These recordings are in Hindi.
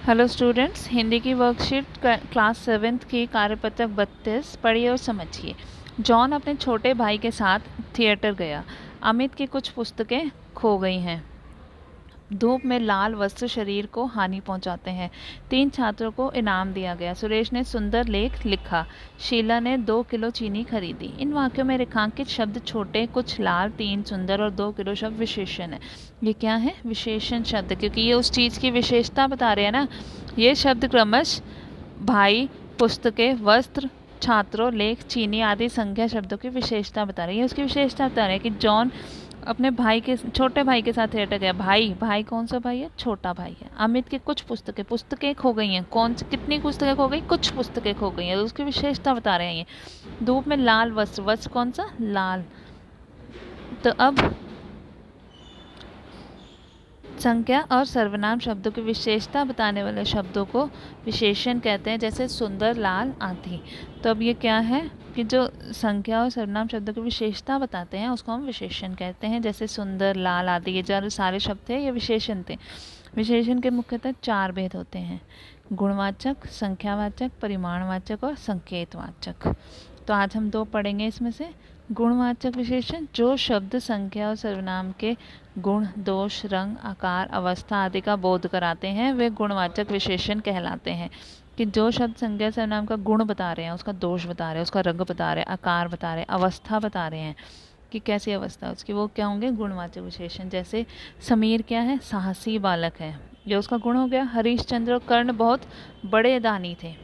हेलो स्टूडेंट्स, हिंदी की वर्कशीट क्लास 7th की कार्यपत्रक 32 पढ़िए और समझिए। जॉन अपने छोटे भाई के साथ थिएटर गया। अमित की कुछ पुस्तकें खो गई हैं। धूप में लाल वस्त्र शरीर को हानि पहुंचाते हैं। 3 छात्रों को इनाम दिया गया। सुरेश ने सुंदर लेख लिखा। शीला ने 2 किलो चीनी खरीदी। इन वाक्यों में रेखांकित शब्द छोटे, कुछ लाल, 3 सुंदर और 2 किलो शब्द विशेषण है। ये क्या है? विशेषण शब्द, क्योंकि ये उस चीज़ की विशेषता बता रहे हैं ना। ये शब्द क्रमश भाई, पुस्तकें, वस्त्र, छात्रों, लेख, चीनी आदि संख्या शब्दों की विशेषता बता रही है। उसकी विशेषता बता रहे हैं कि जॉन अपने भाई के छोटे भाई के साथ थिएटर गया। भाई कौन सा भाई है? छोटा भाई है। अमित की कुछ पुस्तकें खो गई हैं। कौन सी, कितनी पुस्तकें खो गई? कुछ पुस्तकें खो गई हैं। तो उसकी विशेषता बता रहे हैं ये। धूप में लाल वस्त्र कौन सा? लाल। तो अब संख्या और सर्वनाम शब्दों की विशेषता बताने वाले शब्दों को विशेषण कहते हैं, जैसे सुंदर, लाल आदि। तो अब ये क्या है कि जो संख्या और सर्वनाम शब्दों की विशेषता बताते हैं उसको हम विशेषण कहते हैं। जैसे सुंदर, लाल आदि, ये जो सारे शब्द थे ये विशेषण थे। विशेषण के मुख्यतः 4 भेद होते हैं: गुणवाचक, संख्यावाचक, परिमाणवाचक और संकेतवाचक। तो आज हम 2 पढ़ेंगे इसमें से। गुणवाचक विशेषण: जो शब्द संख्या और सर्वनाम के गुण, दोष, रंग, आकार, अवस्था आदि का बोध कराते हैं वे गुणवाचक विशेषण कहलाते हैं। कि जो शब्द संज्ञा सर्वनाम का गुण बता रहे हैं, उसका दोष बता रहे हैं, उसका रंग बता रहे हैं, आकार बता रहे हैं, अवस्था बता रहे हैं कि कैसी अवस्था है उसकी, वो क्या होंगे? गुणवाचक विशेषण। जैसे समीर क्या है? साहसी बालक है, ये उसका गुण हो गया। हरिश्चंद्र और कर्ण बहुत बड़े दानी थे।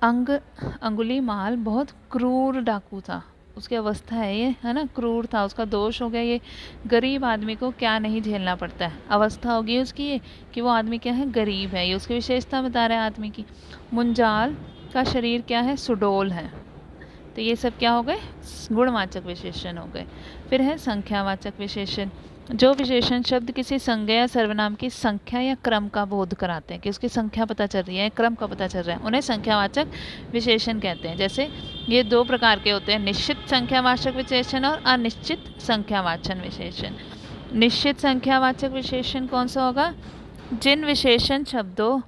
अंगुलीमाल बहुत क्रूर डाकू था, उसकी अवस्था है ये, है ना, क्रूर था। उसका दोष हो गया ये गरीब आदमी को क्या नहीं झेलना पड़ता है। अवस्था होगी उसकी ये कि वो आदमी क्या है? गरीब है। ये उसकी विशेषता बता रहा है आदमी की। मुंजाल का शरीर क्या है? सुडौल है। तो ये सब क्या हो गए? गुणवाचक विशेषण हो गए। फिर है संख्यावाचक विशेषण। जो विशेषण शब्द किसी संज्ञा या सर्वनाम की संख्या या क्रम का बोध कराते हैं कि उसकी संख्या पता चल रही है, क्रम का पता चल रहा है, उन्हें संख्यावाचक विशेषण कहते हैं। जैसे ये 2 प्रकार के होते हैं: निश्चित संख्यावाचक विशेषण और अनिश्चित संख्यावाचक विशेषण। निश्चित संख्यावाचक विशेषण कौन सा होगा? जिन विशेषण शब्दों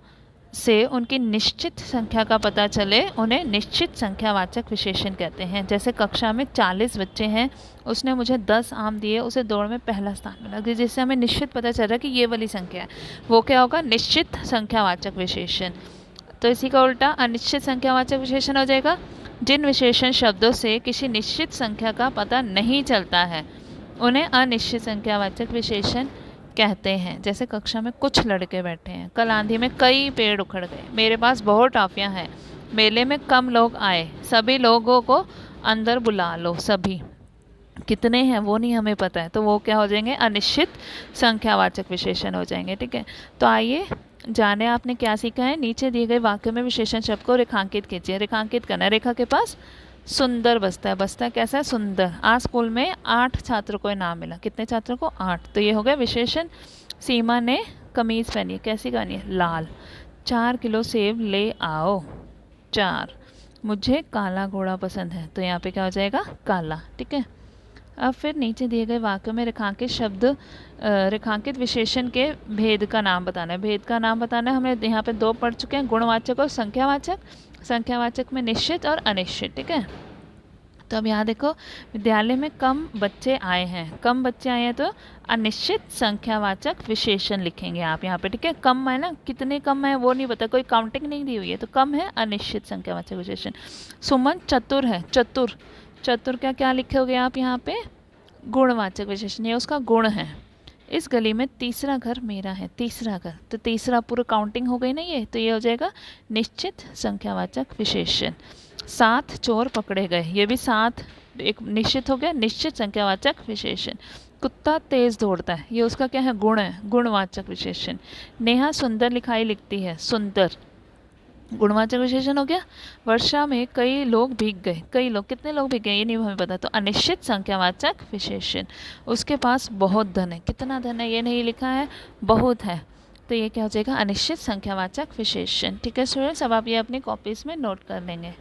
से उनकी निश्चित संख्या का पता चले उन्हें निश्चित संख्यावाचक विशेषण कहते हैं। जैसे कक्षा में 40 बच्चे हैं, उसने मुझे 10 आम दिए, उसे दौड़ में पहला स्थान मिला, जिससे हमें निश्चित पता चल रहा है कि ये वाली संख्या है। वो क्या होगा? निश्चित संख्यावाचक विशेषण। तो इसी का उल्टा अनिश्चित संख्यावाचक विशेषण हो जाएगा। जिन विशेषण शब्दों से किसी निश्चित संख्या का पता नहीं चलता है उन्हें अनिश्चित संख्यावाचक विशेषण कहते हैं। जैसे कक्षा में कुछ लड़के बैठे हैं, कल आंधी में कई पेड़ उखड़ गए, मेरे पास बहुत टॉफियां हैं, मेले में कम लोग आए, सभी लोगों को अंदर बुला लो। सभी कितने हैं वो नहीं हमें पता है, तो वो क्या हो जाएंगे? अनिश्चित संख्यावाचक विशेषण हो जाएंगे। ठीक है, तो आइए जाने आपने क्या सीखा है। नीचे दिए गए वाक्य में विशेषण शब्द को रेखांकित कीजिए। रेखांकित करना, रेखा के पास सुंदर बस्ता है। बस्ता कैसा है? सुंदर। आज स्कूल में 8 छात्रों को इनाम मिला। कितने छात्रों को? 8। तो ये हो गया विशेषण। सीमा ने कमीज पहनी है, कैसी पहनी है? लाल। 4 किलो सेब ले आओ। 4। मुझे काला घोड़ा पसंद है, तो यहाँ पे क्या हो जाएगा? काला। ठीक है, अब फिर नीचे दिए गए वाक्यों में रेखांकित शब्द रेखांकित विशेषण के भेद का नाम बताना है। भेद का नाम बताना है। हमें यहाँ पे 2 पढ़ चुके हैं, गुणवाचक और संख्यावाचक। संख्यावाचक में निश्चित और अनिश्चित। ठीक है, तो अब यहाँ देखो, विद्यालय में कम बच्चे आए हैं। कम बच्चे आए हैं तो अनिश्चित संख्यावाचक विशेषण लिखेंगे आप यहाँ पे। ठीक है, कम है ना, कितने कम है वो नहीं पता, कोई काउंटिंग नहीं दी हुई है, तो कम है, अनिश्चित संख्यावाचक विशेषण। सुमन चतुर है। चतुर, चतुर क्या क्या लिखोगे आप यहाँ पे? गुणवाचक विशेषण, ये उसका गुण है। इस गली में तीसरा घर मेरा है। तीसरा घर, तो तीसरा पूरा काउंटिंग हो गई ना ये, तो ये हो जाएगा निश्चित संख्यावाचक विशेषण। 7 चोर पकड़े गए, ये भी 7 एक निश्चित हो गया, निश्चित संख्यावाचक विशेषण। कुत्ता तेज दौड़ता है, ये उसका क्या है? गुण है, गुणवाचक विशेषण। नेहा सुंदर लिखाई लिखती है। सुंदर गुणवाचक विशेषण हो गया। वर्षा में कई लोग भीग गए। कई लोग, कितने लोग भीग गए ये नहीं हमें पता, तो अनिश्चित संख्यावाचक विशेषण। उसके पास बहुत धन है। कितना धन है ये नहीं लिखा है, बहुत है, तो ये क्या हो जाएगा? अनिश्चित संख्यावाचक विशेषण। ठीक है स्टूडेंट्स, अब आप ये अपनी कॉपीज में नोट कर लेंगे।